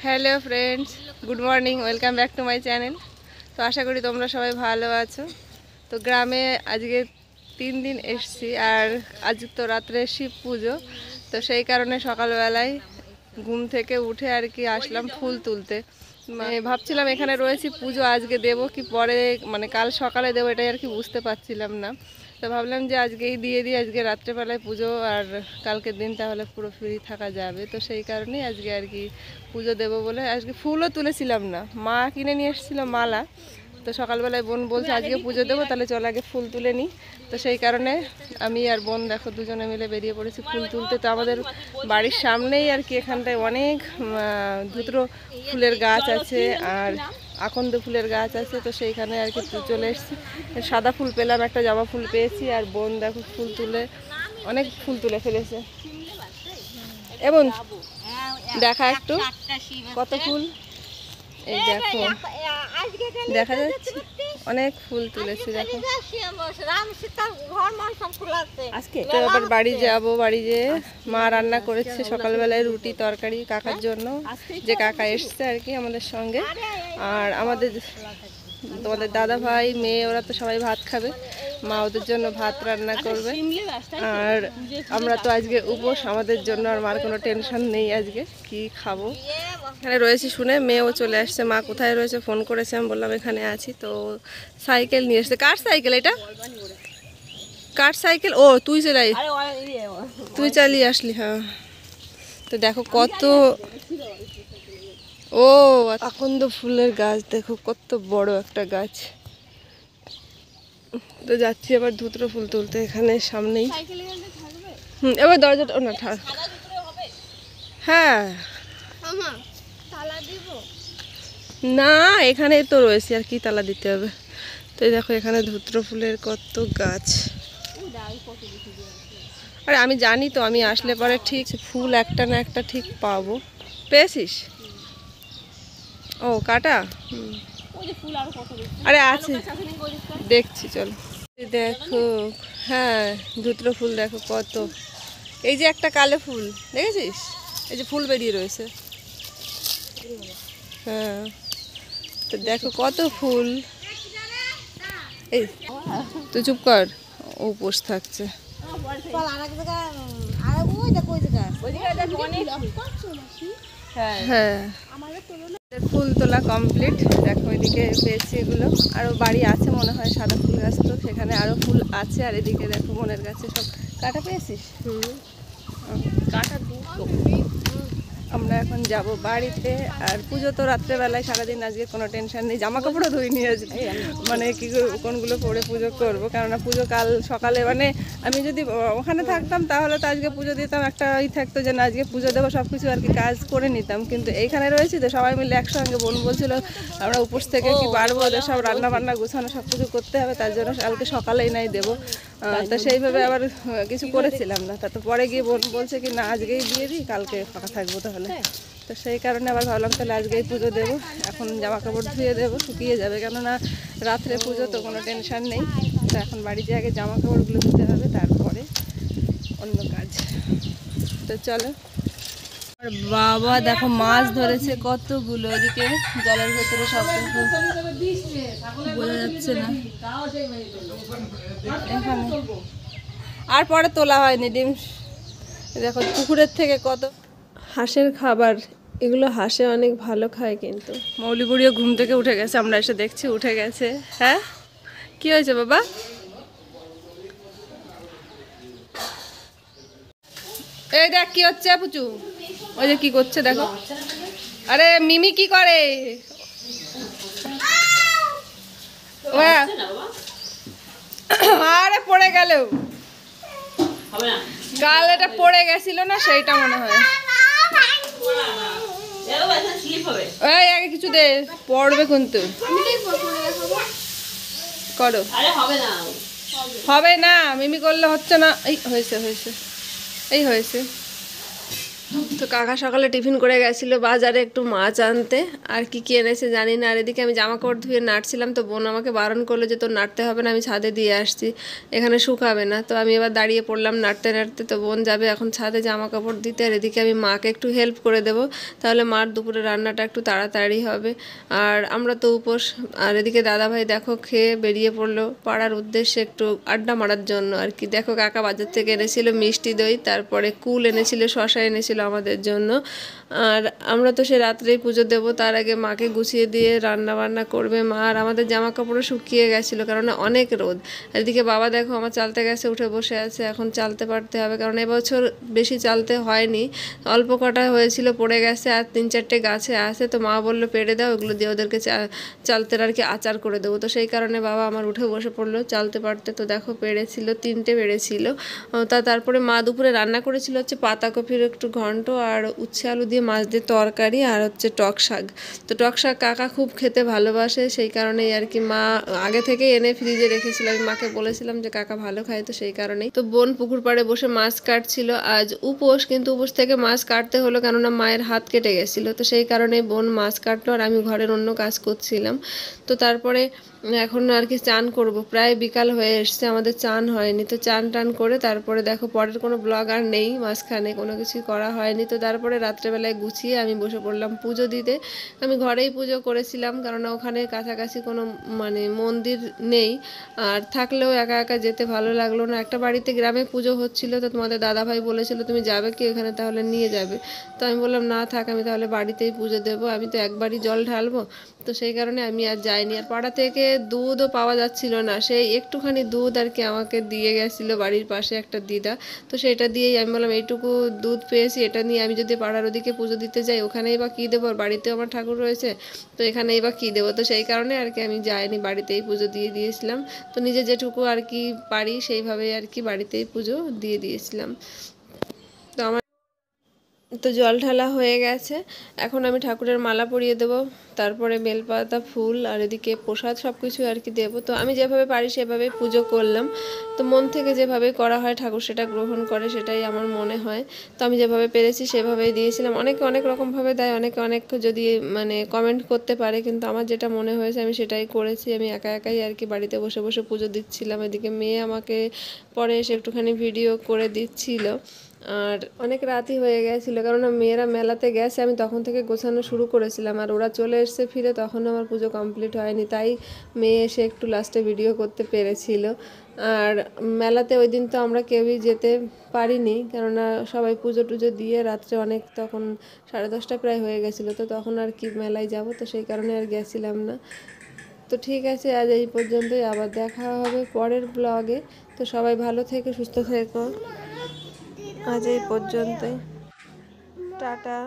Hello friends, good morning, welcome back to my channel. তো আশা করি তোমরা সবাই ভালো আছো। তো গ্রামে আজকে 3 দিন এসছি, আর আজ তো রাত্রে শিব পুজো। তো সেই কারণে সকালবেলায় ঘুম থেকে উঠে আর কি আসলাম ফুল তুলতে। মানে ভাবছিলাম এখানে রয়েছি, পুজো আজকে দেবো কি পরে, মানে কাল সকালে দেবো, এটাই আর কি বুঝতে পারছিলাম না। তো ভাবলাম যে আজকেই দিয়ে দিই, আজকে রাত্রেবেলায় পুজো, আর কালকের দিন তাহলে পুরো ফ্রি থাকা যাবে। তো সেই কারণেই আজকে আর কি পুজো দেবো বলে আজকে ফুলও তুলেছিলাম না, মা কিনে নিয়ে এসেছিলো মালা। তো সকালবেলায় বোন বলছে আজকে পুজো দেবো, তাহলে চল আগে ফুল তুলে নিই। তো সেই কারণে আমি আর বোন দেখো দুজনে মিলে বেরিয়ে পড়েছি ফুল তুলতে। তো আমাদের বাড়ির সামনেই আর কি এখানটায় অনেক ধুতরো ফুলের গাছ আছে আর আকন্দ ফুলের গাছ আছে। তো সেইখানে আর কি চলে এসেছি। সাদা ফুল পেলাম, একটা জবা ফুল পেয়েছি, আর বোন দেখো ফুল তুলে অনেক ফুল তুলে ফেলেছে। এবং দেখা একটু কত ফুল, এই দেখো দেখা যাচ্ছে অনেক ফুল তুলেছি দেখো। তো আবার বাড়ি যাব, বাড়ি যেয়ে মা রান্না করেছে সকালবেলায় রুটি তরকারি কাকার জন্য, যে কাকা এসছে আর কি আমাদের সঙ্গে। আর তোমাদের দাদা ভাই মেয়ে ওরা তো সবাই ভাত খাবে, মা ওদের জন্য ভাত রান্না করবে। আর আমরা তো আজকে উপোস, আমাদের জন্য আর মার কোনো টেনশন নেই আজকে কি খাবো। এখানে রয়েছি শুনে মেয়েও চলে আসছে, মা কোথায় রয়েছে ফোন করেছে, আমি বললাম এখানে আছি। তো সাইকেল নিয়ে এসছে। কার সাইকেল এটা? কার সাইকেল? ও তুই চালিয়ে আসলি? হ্যাঁ। তো দেখো কত, ও আকন্দ ফুলের গাছ দেখো কত বড় একটা গাছ। তো যাচ্ছি এবার ধুতরো ফুল তুলতে এখানে সামনেই। এবার দরজাটা না থাক। হ্যাঁ না, এখানে তো রয়েছে, আর কি তালা দিতে হবে। তো দেখো এখানে ধুতরো ফুলের কত গাছ। আরে আমি জানি তো, আমি আসলে পরে ঠিক ফুল একটা না একটা ঠিক পাবো। পেয়েছিস? ও কাটা, আরে আছে দেখছি চলো। দেখো হ্যাঁ ধুতরো ফুল দেখো কত। এই যে একটা কালো ফুল দেখেছিস, এই যে ফুল বেরিয়ে রয়েছে। হ্যাঁ তো দেখো কত ফুল। এই তো চুপ কর, ও উপোস থাকছে। হ্যাঁ ফুল তোলা কমপ্লিট। দেখো এদিকে পেয়েছি এগুলো, আরও বাড়ি আছে মনে হয় সাদা ফুল গাছ, তো সেখানে আরও ফুল আছে। আর এদিকে দেখো মনের গাছে সব কাটা পেয়েছিস। কাটা দুটো। আমরা এখন যাব বাড়িতে। আর পুজো তো রাত্রেবেলায়, সারাদিন আজকে কোনো টেনশন নেই, জামা কাপড়ও ধুইনি আজকে, মানে কি কোনগুলো পরে পুজো করবো। কেননা পুজো কাল সকালে, মানে আমি যদি ওখানে থাকতাম তাহলে তো আজকে পুজো দিতাম, একটা থাকতো যে না আজকে পুজো দেবো, সব কিছু আর কি কাজ করে নিতাম। কিন্তু এইখানে রয়েছি তো সবাই মিলে একসঙ্গে, বোন বলছিল আমরা উপোস থেকে কি পারবো, ওদের সব রান্না বান্না গোছানো সব কিছু করতে হবে, তার জন্য কালকে সকালেই নাই দেবো। তো সেইভাবে আবার কিছু করেছিলাম না। তো পরে গিয়ে বোন বলছে কি না আজকেই দিয়ে দিই, কালকে ফাঁকা থাকবো তাহলে। তো সেই কারণে আবার ভাবলাম তাহলে আজকেই পুজো দেবো। এখন জামা কাপড় ধুয়ে দেবো, শুকিয়ে যাবে, কেননা রাত্রে পুজো তো কোনো টেনশন নেই। তো এখন বাড়িতে আগে জামা কাপড়গুলো ধুতে হবে, তারপরে অন্য কাজ। তো চলো। আর বাবা দেখো মাছ ধরেছে কতগুলো, ওদিকে জলের ভেতরে সব বোঝা যাচ্ছে না এখানে। আর পরে তোলা হয়নি ডিম। দেখো পুকুরের থেকে কত হাঁসের খাবার, এগুলো হাঁসে অনেক ভালো খায়। কিন্তু মৌলি বুড়িও ঘুম থেকে উঠে গেছে, আমরা এসে দেখছি উঠে গেছে। হ্যাঁ কি হয়েছে বাবা? এই দেখ কি হচ্ছে পুচু, ওই যে কি করছে দেখো। আরে মিমি কি করে? আরে পড়ে গেল, কাল এটা পড়ে গেছিল না, সেইটা মনে হয়। এই আগে কিছু দে, পড়বে কিন্তু করো। হবে না, মিমি করলে হচ্ছে না। এই হয়েছে হয়েছে, এই হয়েছে। তো কাকা সকালে টিফিন করে গেছিলো বাজারে একটু মাছ আনতে, আর কি কি এনেছে জানি না। আর এদিকে আমি জামা কাপড় ধুয়ে নাড়ছিলাম, তো বোন আমাকে বারণ করলো যে তোর নাড়তে হবে না, আমি ছাদে দিয়ে আসছি, এখানে শুকাবে না। তো আমি এবার দাঁড়িয়ে পড়লাম নাড়তে নাড়তে। তো বোন যাবে এখন ছাদে জামা কাপড় দিতে, আর এদিকে আমি মাকে একটু হেল্প করে দেবো, তাহলে মার দুপুরে রান্নাটা একটু তাড়াতাড়ি হবে। আর আমরা তো উপোস। আর এদিকে দাদাভাই দেখো খেয়ে বেরিয়ে পড়লো পাড়ার উদ্দেশ্যে একটু আড্ডা মারার জন্য আর কি। দেখো কাকা বাজার থেকে এনেছিল মিষ্টি দই, তারপরে কুল এনেছিল, শশা এনেছিল আমাদের জন্য। আর আমরা তো সে রাত্রেই পুজো দেব, তার আগে মাকে গুছিয়ে দিয়ে রান্না বান্না করবে মা। আর আমাদের জামা কাপড়ও শুকিয়ে গেছিলো, কারণ অনেক রোদ। এদিকে বাবা দেখো আমার চালতে গেছে, উঠে বসে আছে, এখন চালতে পারতে হবে, কারণ এবছর বেশি চালতে হয়নি, অল্প কটা হয়েছিল পড়ে গেছে, আর 3-4টে গাছে আছে। তো মা বললো পেড়ে দাও, ওগুলো দিয়ে ওদেরকে চালতে আর কি আচার করে দেবো। তো সেই কারণে বাবা আমার উঠে বসে পড়লো চালতে পারতে। তো দেখো পেড়েছিল, 3টে পেড়েছিল। তারপরে মা দুপুরে রান্না করেছিল হচ্ছে পাতাকপির একটু ঘন্ট, আর উচ্ছে আলু দিয়ে মাছ দিয়ে তরকারি, আর হচ্ছে টক শাক। তো টক শাক কাকা খুব খেতে ভালোবাসে, সেই কারণেই আর কি মা আগে থেকে এনে ফ্রিজে রেখেছিল। আমি মাকে বলেছিলাম যে কাকা ভালো খায়, তো সেই কারণেই। তো বোন পুকুর পাড়ে বসে মাছ কাটছিল, আজ উপোস, কিন্তু উপোস থেকে মাছ কাটতে হলো কেননা মায়ের হাত কেটে গেছিলো। তো সেই কারণেই বোন মাছ কাটলো, আর আমি ঘরের অন্য কাজ করছিলাম। তো তারপরে এখন আর কি চান করব, প্রায় বিকাল হয়ে এসছে, আমাদের চান হয়নি। তো চান টান করে তারপরে দেখো পরের কোনো ব্লগ আর নেই, মাঝখানে কোনো কিছুই করা হয়নি। তো তারপরে রাত্রেবেলায় গুছিয়ে আমি বসে পড়লাম পুজো দিতে। আমি ঘরেই পুজো করেছিলাম, কারণ ওখানে কাছাকাছি কোনো মানে মন্দির নেই, আর থাকলেও একা একা যেতে ভালো লাগলো না। একটা বাড়িতে গ্রামে পুজো হচ্ছিল, তো তোমাদের দাদাভাই বলেছিল তুমি যাবে কি ওখানে, তাহলে নিয়ে যাবে। তো আমি বললাম না থাক, আমি তাহলে বাড়িতেই পুজো দেবো, আমি তো একবারই জল ঢালবো। তো সেই কারণে আমি আর যাইনি। আর পাড়া থেকে দুধও পাওয়া যাচ্ছিল না, সেই একটুখানি দুধ আর কি আমাকে দিয়ে গেছিলো বাড়ির পাশে একটা দিদা। তো সেটা দিয়েই আমি বললাম এইটুকু দুধ পেয়েছি, এটা নিয়ে আমি যদি পাড়ার ওদিকে পুজো দিতে যাই, ওখানেই বা কী দেবো, আর বাড়িতেও আমার ঠাকুর রয়েছে, তো এখানেই বা কী দেবো। তো সেই কারণে আর কি আমি যাইনি, বাড়িতেই পুজো দিয়ে দিয়েছিলাম। তো নিজে যেটুকু আর কি পারি সেইভাবেই আর কি বাড়িতেই পুজো দিয়ে দিয়েছিলাম। তো আমার তো জল ঢালা হয়ে গেছে, এখন আমি ঠাকুরের মালা পরিয়ে দেবো, তারপরে বেলপাতা ফুল আর এদিকে প্রসাদ সব কিছু আর কি দেবো। তো আমি যেভাবে পারি সেভাবে পুজো করলাম। তো মন থেকে যেভাবে করা হয় ঠাকুর সেটা গ্রহণ করে, সেটাই আমার মনে হয়। তো আমি যেভাবে পেরেছি সেভাবেই দিয়েছিলাম। অনেকে অনেক রকমভাবে দেয়, অনেকে অনেক যদি মানে কমেন্ট করতে পারে, কিন্তু আমার যেটা মনে হয়েছে আমি সেটাই করেছি। আমি একা একাই আর কি বাড়িতে বসে বসে পুজো দিচ্ছিলাম। এদিকে মেয়ে আমাকে পরে এসে একটুখানি ভিডিও করে দিচ্ছিল। আর অনেক রাতই হয়ে গেছিলো, কারণ মেয়েরা মেলাতে গেছে, আমি তখন থেকে গোছানো শুরু করেছিলাম, আর ওরা চলে এসছে ফিরে, তখন আমার পুজো কমপ্লিট হয়নি, তাই মেয়ে এসে একটু লাস্টে ভিডিও করতে পেরেছিল। আর মেলাতে ওই দিন তো আমরা কেউই যেতে পারিনি, কেননা সবাই পুজো টুজো দিয়ে রাত্রে অনেক, তখন 10:30 প্রায় হয়ে গেছিলো। তো তখন আর কি মেলায় যাব, তো সেই কারণে আর গেছিলাম না। তো ঠিক আছে, আজ এই পর্যন্তই, আবার দেখা হবে পরের ব্লগে। তো সবাই ভালো থেকো, সুস্থ থেকো, আজ এই পর্যন্তই, টাটা।